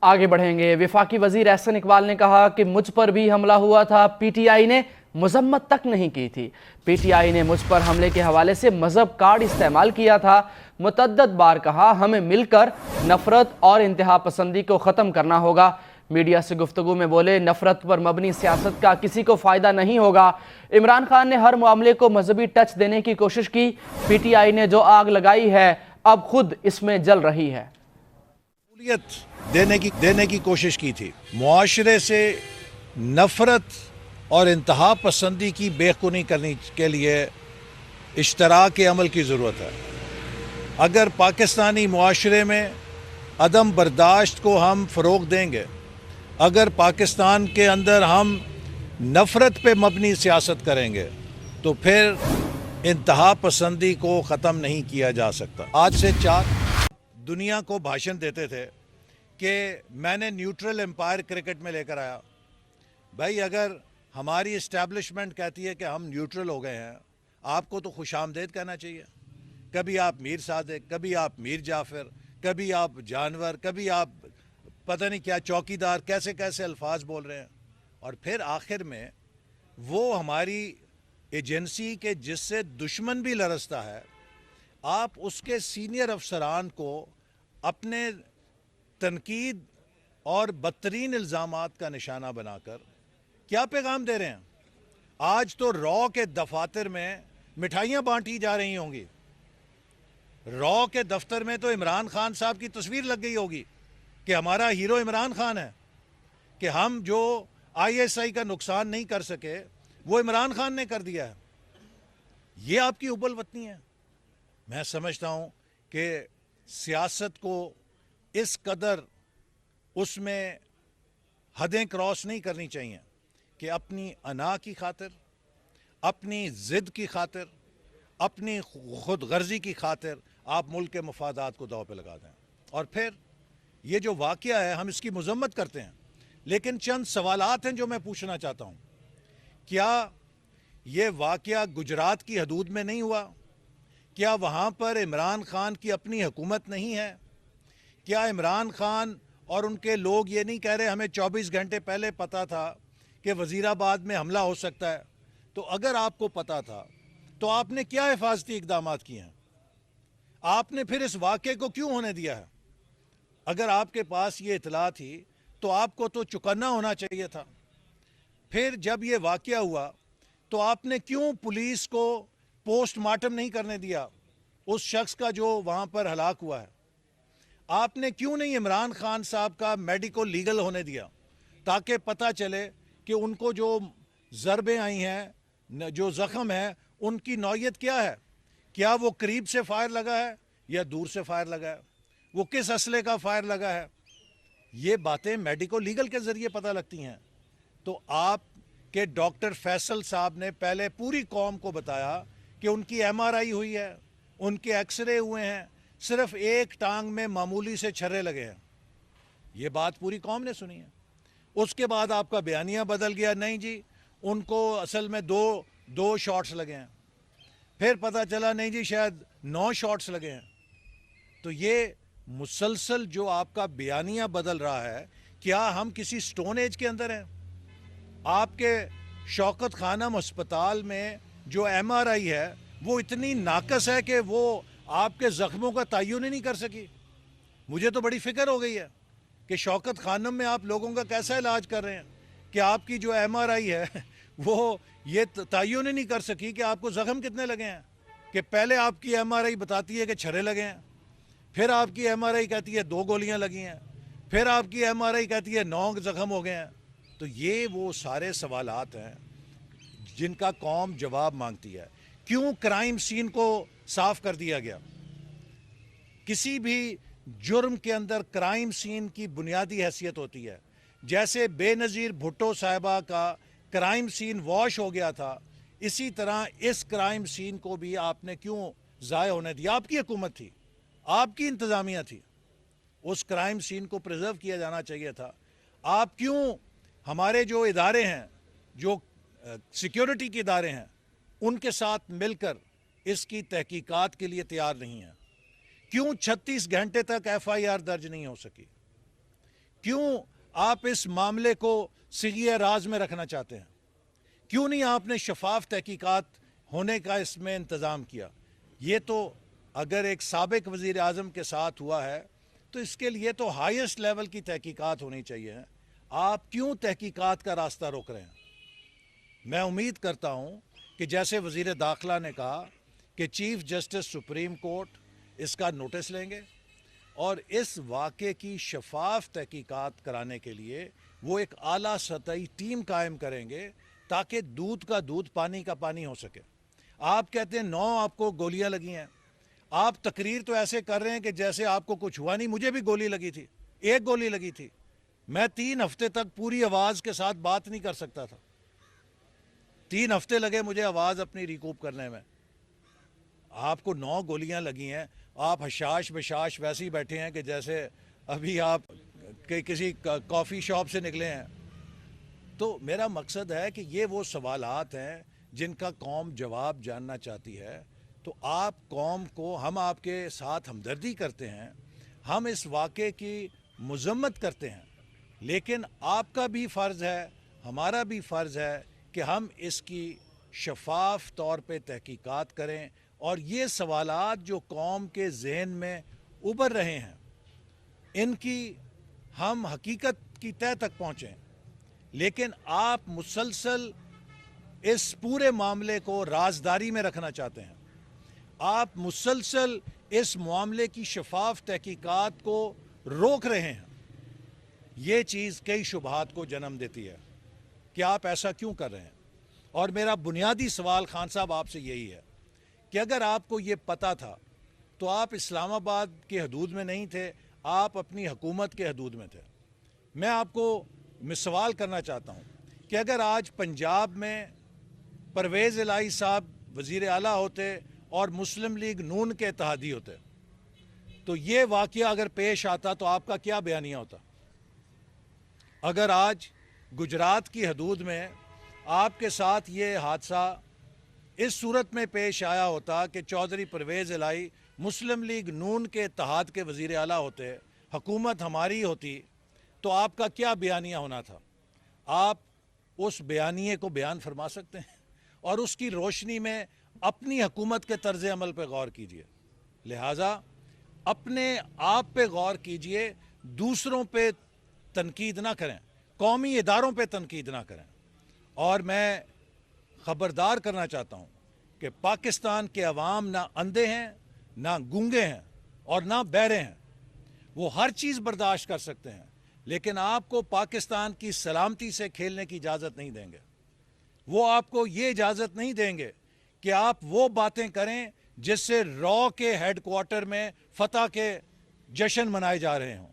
آگے بڑھیں گے۔ وفاقی وزیر احسن اقبال نے کہا کہ مجھ پر بھی حملہ ہوا تھا، پی ٹی آئی نے مذمت تک نہیں کی تھی۔ پی ٹی آئی نے مجھ پر حملے کے حوالے سے مذہب کارڈ استعمال کیا تھا۔ متعدد بار کہا ہمیں مل کر نفرت اور انتہا پسندی کو ختم کرنا ہوگا۔ میڈیا سے گفتگو میں بولے نفرت پر مبنی سیاست کا کسی کو فائدہ نہیں ہوگا۔ عمران خان نے ہر معاملے کو مذہبی ٹچ دینے کی کوشش کی۔ پی ٹی آئی نے جو آگ لگائی ہے اب خود اس میں جل رہی ہے۔ دینے کی کوشش کی تھی۔ معاشرے سے نفرت اور انتہا پسندی کی بے خونی کرنے کے لیے اشتراک عمل کی ضرورت ہے۔ اگر پاکستانی معاشرے میں عدم برداشت کو ہم فروغ دیں گے، اگر پاکستان کے اندر ہم نفرت پہ مبنی سیاست کریں گے تو پھر انتہا پسندی کو ختم نہیں کیا جا سکتا۔ آج سے 4 دنیا کو بھاشن دیتے تھے کہ میں نے نیوٹرل امپائر کرکٹ میں لے کر آیا۔ بھائی اگر ہماری اسٹیبلشمنٹ کہتی ہے کہ ہم نیوٹرل ہو گئے ہیں، آپ کو تو خوش آمدید کہنا چاہیے۔ کبھی آپ میر صادق، کبھی آپ میر جعفر، کبھی آپ جانور، کبھی آپ پتہ نہیں کیا چوکیدار، کیسے کیسے الفاظ بول رہے ہیں۔ اور پھر آخر میں وہ ہماری ایجنسی کے جس سے دشمن بھی لرزتا ہے، آپ اس کے سینئر افسران کو اپنے تنقید اور بدترین الزامات کا نشانہ بنا کر کیا پیغام دے رہے ہیں؟ آج تو رو کے دفاتر میں مٹھائیاں بانٹی جا رہی ہوں گی۔ رو کے دفتر میں تو عمران خان صاحب کی تصویر لگ گئی ہوگی کہ ہمارا ہیرو عمران خان ہے، کہ ہم جو آئی ایس آئی کا نقصان نہیں کر سکے وہ عمران خان نے کر دیا ہے۔ یہ آپ کی حب الوطنی ہے؟ میں سمجھتا ہوں کہ سیاست کو اس قدر اس میں حدیں کراس نہیں کرنی چاہیے کہ اپنی انا کی خاطر، اپنی ضد کی خاطر، اپنی خود غرضی کی خاطر آپ ملک کے مفادات کو داؤ پہ لگا دیں۔ اور پھر یہ جو واقعہ ہے ہم اس کی مذمت کرتے ہیں، لیکن چند سوالات ہیں جو میں پوچھنا چاہتا ہوں۔ کیا یہ واقعہ گجرات کی حدود میں نہیں ہوا؟ کیا وہاں پر عمران خان کی اپنی حکومت نہیں ہے؟ کیا عمران خان اور ان کے لوگ یہ نہیں کہہ رہے ہمیں 24 گھنٹے پہلے پتا تھا کہ وزیر آباد میں حملہ ہو سکتا ہے؟ تو اگر آپ کو پتا تھا تو آپ نے کیا حفاظتی اقدامات کیے ہیں؟ آپ نے پھر اس واقعے کو کیوں ہونے دیا ہے؟ اگر آپ کے پاس یہ اطلاع تھی تو آپ کو تو چوکنا ہونا چاہیے تھا۔ پھر جب یہ واقعہ ہوا تو آپ نے کیوں پولیس کو پوسٹ مارٹم نہیں کرنے دیا اس شخص کا جو وہاں پر ہلاک ہوا ہے؟ آپ نے کیوں نہیں عمران خان صاحب کا میڈیکل لیگل ہونے دیا تاکہ پتہ چلے کہ ان کو جو ضربیں آئی ہیں، جو زخم ہیں، ان کی نوعیت کیا ہے؟ کیا وہ قریب سے فائر لگا ہے یا دور سے فائر لگا ہے؟ وہ کس اسلحے کا فائر لگا ہے؟ یہ باتیں میڈیکل لیگل کے ذریعے پتہ لگتی ہیں۔ تو آپ کے ڈاکٹر فیصل صاحب نے پہلے پوری قوم کو بتایا کہ ان کی ایم آر آئی ہوئی ہے، ان کے ایکس رے ہوئے ہیں، صرف ایک ٹانگ میں معمولی سے چھرے لگے ہیں۔ یہ بات پوری قوم نے سنی ہے۔ اس کے بعد آپ کا بیانیہ بدل گیا، نہیں جی ان کو اصل میں دو شاٹس لگے ہیں۔ پھر پتہ چلا نہیں جی شاید 9 شاٹس لگے ہیں۔ تو یہ مسلسل جو آپ کا بیانیہ بدل رہا ہے، کیا ہم کسی سٹون ایج کے اندر ہیں؟ آپ کے شوکت خانم ہسپتال میں جو ایم آر آئی ہے وہ اتنی ناقص ہے کہ وہ آپ کے زخموں کا تعین ہی نہیں کر سکی۔ مجھے تو بڑی فکر ہو گئی ہے کہ شوکت خانم میں آپ لوگوں کا کیسا علاج کر رہے ہیں کہ آپ کی جو ایم آر آئی ہے وہ یہ تعین ہی نہیں کر سکی کہ آپ کو زخم کتنے لگے ہیں۔ کہ پہلے آپ کی ایم آر آئی بتاتی ہے کہ چھرے لگے ہیں، پھر آپ کی ایم آر آئی کہتی ہے 2 گولیاں لگی ہیں، پھر آپ کی ایم آر آئی کہتی ہے 9 زخم ہو گئے ہیں۔ تو یہ وہ سارے سوالات ہیں جن کا قوم جواب مانگتی ہے۔ کیوں کرائم سین کو صاف کر دیا گیا؟ کسی بھی جرم کے اندر کرائم سین کی بنیادی حیثیت ہوتی ہے۔ جیسے بے نظیر بھٹو صاحبہ کا کرائم سین واش ہو گیا تھا، اسی طرح اس کرائم سین کو بھی آپ نے کیوں ضائع ہونے دیا؟ آپ کی حکومت تھی، آپ کی انتظامیہ تھی، اس کرائم سین کو پریزرو کیا جانا چاہیے تھا۔ آپ کیوں ہمارے جو ادارے ہیں، جو سیکیورٹی کے ادارے ہیں، ان کے ساتھ مل کر اس کی تحقیقات کے لیے تیار نہیں ہیں؟ کیوں 36 گھنٹے تک ایف آئی آر درج نہیں ہو سکی؟ کیوں آپ اس معاملے کو صیغہ راز میں رکھنا چاہتے ہیں؟ کیوں نہیں آپ نے شفاف تحقیقات ہونے کا اس میں انتظام کیا؟ یہ تو اگر ایک سابق وزیر اعظم کے ساتھ ہوا ہے تو اس کے لیے تو ہائیسٹ لیول کی تحقیقات ہونی چاہیے. آپ کیوں تحقیقات کا راستہ روک رہے ہیں؟ میں امید کرتا ہوں کہ جیسے وزیر داخلہ نے کہا کہ چیف جسٹس سپریم کورٹ اس کا نوٹس لیں گے اور اس واقعے کی شفاف تحقیقات کرانے کے لیے وہ ایک اعلیٰ سطحی ٹیم قائم کریں گے تاکہ دودھ کا دودھ پانی کا پانی ہو سکے. آپ کہتے ہیں 9 آپ کو گولیاں لگی ہیں. آپ تقریر تو ایسے کر رہے ہیں کہ جیسے آپ کو کچھ ہوا نہیں. مجھے بھی گولی لگی تھی, 1 گولی لگی تھی. میں 3 ہفتے تک پوری آواز کے ساتھ بات نہیں کر سکتا تھا. 3 ہفتے لگے مجھے آواز اپنی ریکوپ کرنے میں. آپ کو 9 گولیاں لگی ہیں, آپ حشاش بشاش ویسے ہی بیٹھے ہیں کہ جیسے ابھی آپ کسی کافی شاپ سے نکلے ہیں. تو میرا مقصد ہے کہ یہ وہ سوالات ہیں جن کا قوم جواب جاننا چاہتی ہے. تو آپ قوم کو, ہم آپ کے ساتھ ہمدردی کرتے ہیں, ہم اس واقعے کی مذمت کرتے ہیں, لیکن آپ کا بھی فرض ہے, ہمارا بھی فرض ہے کہ ہم اس کی شفاف طور پہ تحقیقات کریں اور یہ سوالات جو قوم کے ذہن میں ابھر رہے ہیں ان کی ہم حقیقت کی تہہ تک پہنچیں. لیکن آپ مسلسل اس پورے معاملے کو رازداری میں رکھنا چاہتے ہیں. آپ مسلسل اس معاملے کی شفاف تحقیقات کو روک رہے ہیں. یہ چیز کئی شبہات کو جنم دیتی ہے کہ آپ ایسا کیوں کر رہے ہیں. اور میرا بنیادی سوال خان صاحب آپ سے یہی ہے کہ اگر آپ کو یہ پتا تھا تو آپ اسلام آباد کے حدود میں نہیں تھے, آپ اپنی حکومت کے حدود میں تھے. میں آپ کو سوال کرنا چاہتا ہوں کہ اگر آج پنجاب میں پرویز الہی صاحب وزیر اعلیٰ ہوتے اور مسلم لیگ نون کے اتحادی ہوتے تو یہ واقعہ اگر پیش آتا تو آپ کا کیا بیانیہ ہوتا؟ اگر آج گجرات کی حدود میں آپ کے ساتھ یہ حادثہ اس صورت میں پیش آیا ہوتا کہ چودھری پرویز الہی مسلم لیگ نون کے اتحاد کے وزیر اعلیٰ ہوتے, حکومت ہماری ہوتی, تو آپ کا کیا بیانیہ ہونا تھا؟ آپ اس بیانیے کو بیان فرما سکتے ہیں اور اس کی روشنی میں اپنی حکومت کے طرز عمل پہ غور کیجئے. لہٰذا اپنے آپ پہ غور کیجئے, دوسروں پہ تنقید نہ کریں, قومی اداروں پہ تنقید نہ کریں. اور میں خبردار کرنا چاہتا ہوں کہ پاکستان کے عوام نہ اندھے ہیں, نہ گونگے ہیں اور نہ بہرے ہیں. وہ ہر چیز برداشت کر سکتے ہیں, لیکن آپ کو پاکستان کی سلامتی سے کھیلنے کی اجازت نہیں دیں گے. وہ آپ کو یہ اجازت نہیں دیں گے کہ آپ وہ باتیں کریں جس سے را کے ہیڈ کوارٹر میں فتح کے جشن منائے جا رہے ہوں.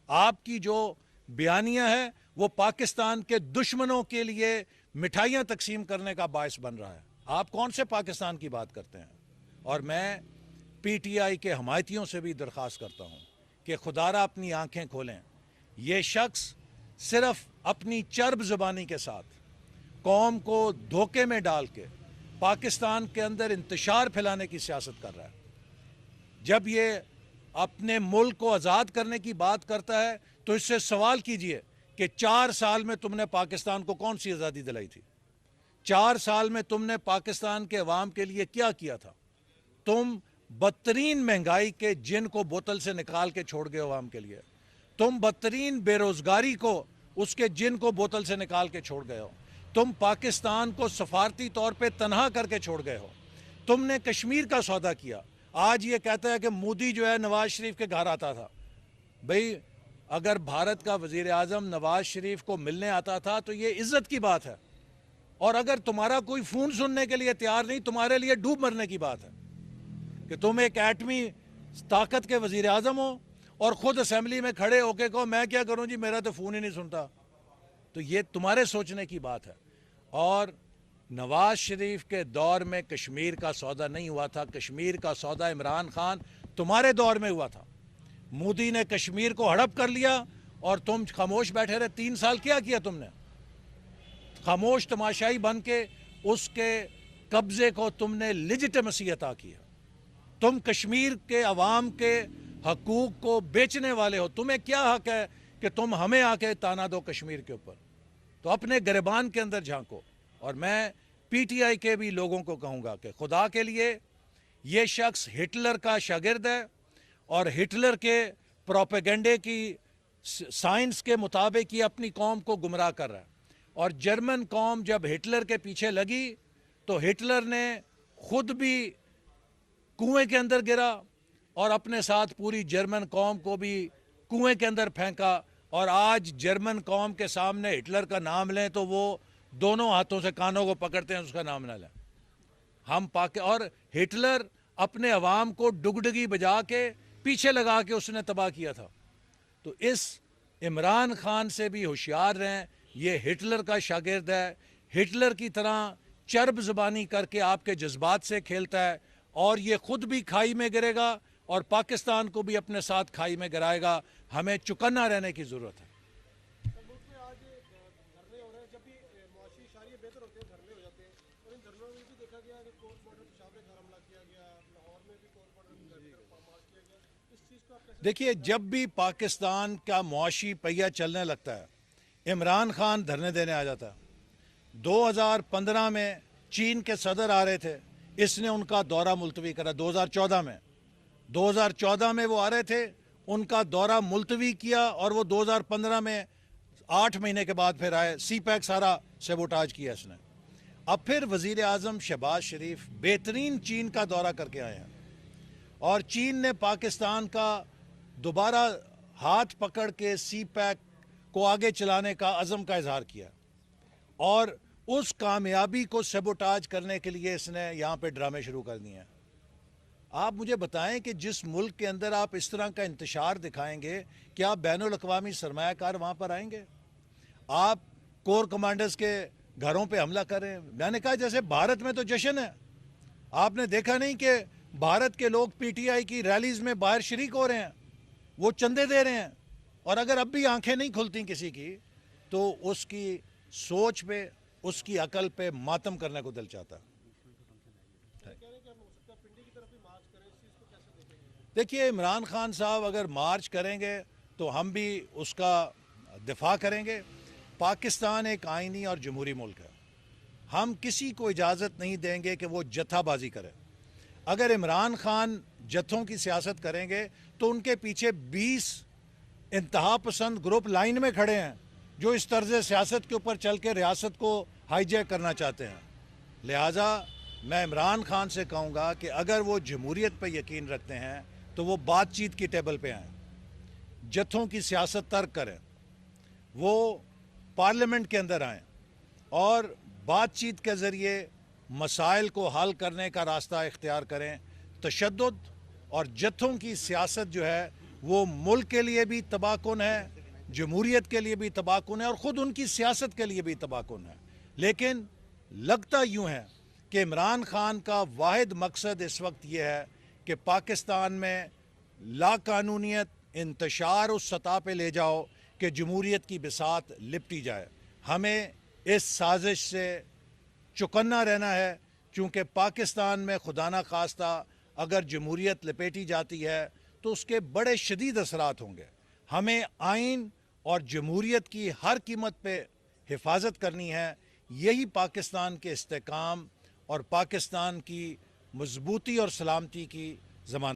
آپ کی جو بیانیہ ہے وہ پاکستان کے دشمنوں کے لیے مٹھائیاں تقسیم کرنے کا باعث بن رہا ہے. آپ کون سے پاکستان کی بات کرتے ہیں؟ اور میں پی ٹی آئی کے حمایتیوں سے بھی درخواست کرتا ہوں کہ خدارا اپنی آنکھیں کھولیں. یہ شخص صرف اپنی چرب زبانی کے ساتھ قوم کو دھوکے میں ڈال کے پاکستان کے اندر انتشار پھیلانے کی سیاست کر رہا ہے. جب یہ اپنے ملک کو آزاد کرنے کی بات کرتا ہے تو اس سے سوال کیجئے کہ 4 سال میں تم نے پاکستان کو کون سی آزادی دلائی تھی؟ 4 سال میں تم نے پاکستان کے عوام کے لیے کیا کیا تھا؟ تم بدترین مہنگائی کے جن کو بوتل سے نکال کے چھوڑ گئے عوام کے لیے. تم بدترین بے روزگاری کو, اس کے جن کو بوتل سے نکال کے چھوڑ گئے ہو. تم پاکستان کو سفارتی طور پہ تنہا کر کے چھوڑ گئے ہو. تم نے کشمیر کا سودا کیا. آج یہ کہتا ہے کہ مودی جو ہے نواز شریف کے گھر آتا تھا. بھئی اگر بھارت کا وزیر اعظم نواز شریف کو ملنے آتا تھا تو یہ عزت کی بات ہے, اور اگر تمہارا کوئی فون سننے کے لیے تیار نہیں, تمہارے لیے ڈوب مرنے کی بات ہے کہ تم ایک ایٹمی طاقت کے وزیر اعظم ہو اور خود اسمبلی میں کھڑے ہو کے کہو میں کیا کروں جی, میرا تو فون ہی نہیں سنتا. تو یہ تمہارے سوچنے کی بات ہے. اور نواز شریف کے دور میں کشمیر کا سودا نہیں ہوا تھا. کشمیر کا سودا عمران خان تمہارے دور میں ہوا تھا. مودی نے کشمیر کو ہڑپ کر لیا اور تم خاموش بیٹھے رہے. 3 سال کیا کیا تم نے؟ خاموش تماشائی بن کے اس کے قبضے کو تم نے لیجیٹیمیسی عطا کیا. تم کشمیر کے عوام کے حقوق کو بیچنے والے ہو. تمہیں کیا حق ہے کہ تم ہمیں آ کے تانا دو کشمیر کے اوپر، تو اپنے گریبان کے اندر جھانکو. اور میں پی ٹی آئی کے بھی لوگوں کو کہوں گا کہ خدا کے لیے یہ شخص ہٹلر کا شاگرد ہے اور ہٹلر کے پروپیگنڈے کی سائنس کے مطابق یہ اپنی قوم کو گمراہ کر رہا ہے. اور جرمن قوم جب ہٹلر کے پیچھے لگی تو ہٹلر نے خود بھی کنویں کے اندر گرا اور اپنے ساتھ پوری جرمن قوم کو بھی کنویں کے اندر پھینکا. اور آج جرمن قوم کے سامنے ہٹلر کا نام لیں تو وہ دونوں ہاتھوں سے کانوں کو پکڑتے ہیں، اس کا نام نہ لیں. ہم اور ہٹلر اپنے عوام کو ڈگڈگی بجا کے پیچھے لگا کے اس نے تباہ کیا تھا. تو اس عمران خان سے بھی ہوشیار رہیں، یہ ہٹلر کا شاگرد ہے، ہٹلر کی طرح چرب زبانی کر کے آپ کے جذبات سے کھیلتا ہے اور یہ خود بھی کھائی میں گرے گا اور پاکستان کو بھی اپنے ساتھ کھائی میں گرائے گا. ہمیں چکنا رہنے کی ضرورت ہے. ملک میں آج دھرنے ہو رہے ہیں، جب بھی معاشی اشاریے بہتر ہوتے ہیں دھرنے ہو جاتے ہیں، اور ان دھرنوں میں بھی دیکھا گیا کہ کورٹ بارڈر پشاور کے گھر حملہ کیا گیا، لاہور میں بھی کورٹ بارڈر مارچ کیا گیا. اس چیز کو آپ کیسے دیکھیے، جب بھی پاکستان کا معاشی پہیہ چلنے لگتا ہے عمران خان دھرنے دینے آ جاتا ہے. 2015 میں چین کے صدر آ رہے تھے، اس نے ان کا دورہ ملتوی کرا. 2014 میں وہ آ رہے تھے، ان کا دورہ ملتوی کیا اور وہ 2015 میں 8 مہینے کے بعد پھر آئے. سی پیک سارا سیبوٹاج کیا اس نے. اب پھر وزیر اعظم شہباز شریف بہترین چین کا دورہ کر کے آئے ہیں اور چین نے پاکستان کا دوبارہ ہاتھ پکڑ کے سی پیک کو آگے چلانے کا عزم کا اظہار کیا اور اس کامیابی کو سیبوٹاج کرنے کے لیے اس نے یہاں پہ ڈرامے شروع کر دیے ہیں. آپ مجھے بتائیں کہ جس ملک کے اندر آپ اس طرح کا انتشار دکھائیں گے کیا بین الاقوامی سرمایہ کار وہاں پر آئیں گے؟ آپ کور کمانڈرز کے گھروں پہ حملہ کر رہے ہیں. میں نے کہا جیسے بھارت میں تو جشن ہے، آپ نے دیکھا نہیں کہ بھارت کے لوگ پی ٹی آئی کی ریلیز میں باہر شریک ہو رہے ہیں، وہ چندے دے رہے ہیں. اور اگر اب بھی آنکھیں نہیں کھلتی کسی کی تو اس کی سوچ پہ، اس کی عقل پہ ماتم کرنے کو دل چاہتا ہے. دیکھیے، عمران خان صاحب اگر مارچ کریں گے تو ہم بھی اس کا دفاع کریں گے. پاکستان ایک آئینی اور جمہوری ملک ہے، ہم کسی کو اجازت نہیں دیں گے کہ وہ جتھا بازی کرے. اگر عمران خان جتھوں کی سیاست کریں گے تو ان کے پیچھے 20 انتہا پسند گروپ لائن میں کھڑے ہیں جو اس طرز سیاست کے اوپر چل کے ریاست کو ہائی جیک کرنا چاہتے ہیں. لہٰذا میں عمران خان سے کہوں گا کہ اگر وہ جمہوریت پہ یقین رکھتے ہیں تو وہ بات چیت کی ٹیبل پہ آئیں، جتھوں کی سیاست ترک کریں، وہ پارلیمنٹ کے اندر آئیں اور بات چیت کے ذریعے مسائل کو حل کرنے کا راستہ اختیار کریں. تشدد اور جتھوں کی سیاست جو ہے وہ ملک کے لیے بھی تباہ کن ہے، جمہوریت کے لیے بھی تباہ کن ہے اور خود ان کی سیاست کے لیے بھی تباہ کن ہے. لیکن لگتا یوں ہے کہ عمران خان کا واحد مقصد اس وقت یہ ہے کہ پاکستان میں لا قانونیت انتشار اس سطح پہ لے جاؤ کہ جمہوریت کی بساط لپٹی جائے. ہمیں اس سازش سے چکنا رہنا ہے، چونکہ پاکستان میں خدا نہ خواستہ اگر جمہوریت لپیٹی جاتی ہے تو اس کے بڑے شدید اثرات ہوں گے. ہمیں آئین اور جمہوریت کی ہر قیمت پہ حفاظت کرنی ہے. یہی پاکستان کے استحکام اور پاکستان کی مضبوطی اور سلامتی کی ضمانت